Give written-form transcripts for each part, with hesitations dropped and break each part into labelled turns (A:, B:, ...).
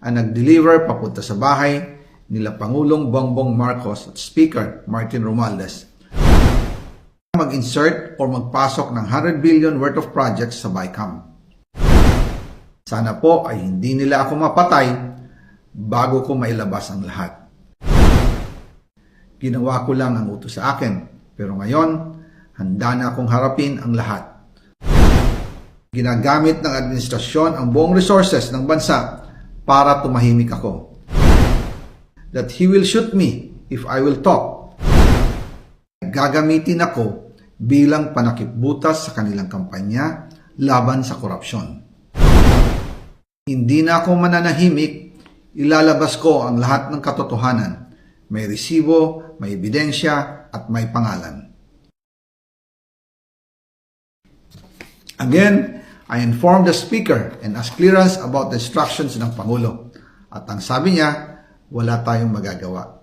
A: ang nag-deliver papunta sa bahay nila Pangulong Bongbong Marcos at Speaker Martin Romualdez mag-insert o magpasok ng 100 billion worth of projects sa BICAM. Sana po ay hindi nila ako mapatay bago ko mailabas ang lahat. Ginawa ko lang ang utos sa akin, pero ngayon, handa na akong harapin ang lahat. Ginagamit ng administrasyon ang buong resources ng bansa para tumahimik ako. That he will shoot me if I will talk. Gagamitin ako bilang panakipbutas sa kanilang kampanya laban sa korupsyon. Hindi na ako mananahimik, ilalabas ko ang lahat ng katotohanan. May resibo, may ebidensya, at may pangalan. Again, I informed the Speaker and asked clearance about the instructions ng Pangulo. At ang sabi niya, wala tayong magagawa.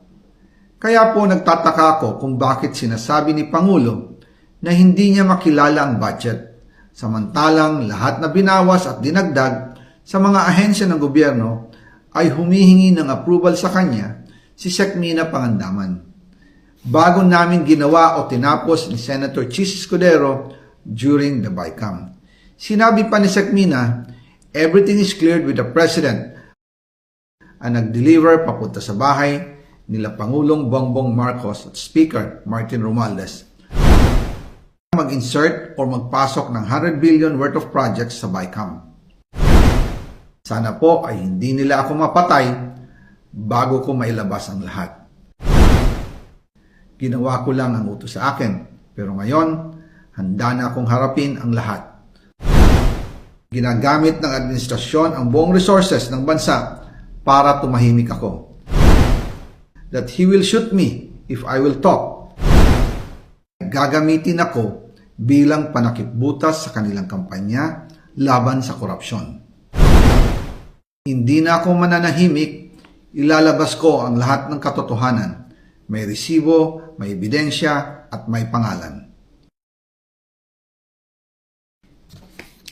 A: Kaya po nagtataka ako kung bakit sinasabi ni Pangulo na hindi niya makilala ang budget, samantalang lahat na binawas at dinagdag sa mga ahensya ng gobyerno ay humihingi ng approval sa kanya si Sec. Mina Pangandaman. Bago namin ginawa o tinapos ni Senator Chis Escudero during the BICAM. Sinabi pa ni Sec. Mina, everything is cleared with the President ang nag-deliver papunta sa bahay nila Pangulong Bongbong Marcos at Speaker Martin Romualdez mag-insert o magpasok ng 100 billion worth of projects sa BICAM. Sana po ay hindi nila ako mapatay bago ko mailabas ang lahat. Ginawa ko lang ang utos sa akin, pero ngayon, handa na akong harapin ang lahat. Ginagamit ng administrasyon ang buong resources ng bansa para tumahimik ako. That he will shoot me if I will talk. Gagamitin ako bilang panakipbutas sa kanilang kampanya laban sa korupsyon. Hindi na ako mananahimik, ilalabas ko ang lahat ng katotohanan. May resibo, may ebidensya, at may pangalan.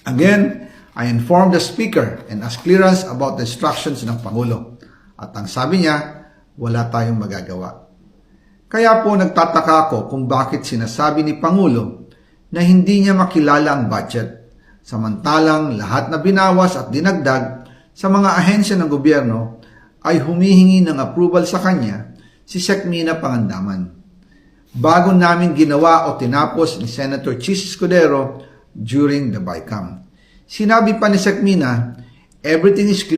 A: Again, I informed the Speaker and asked clearance about the instructions ng Pangulo. At ang sabi niya, wala tayong magagawa. Kaya po nagtataka ako kung bakit sinasabi ni Pangulo na hindi niya makilala ang budget, samantalang lahat na binawas at dinagdag sa mga ahensya ng gobyerno ay humihingi ng approval sa kanya si Sec. Mina Pangandaman. Bago namin ginawa o tinapos ni Senator Chis Escudero during the BICAM. Sinabi pa ni Sec. Mina, everything is clear.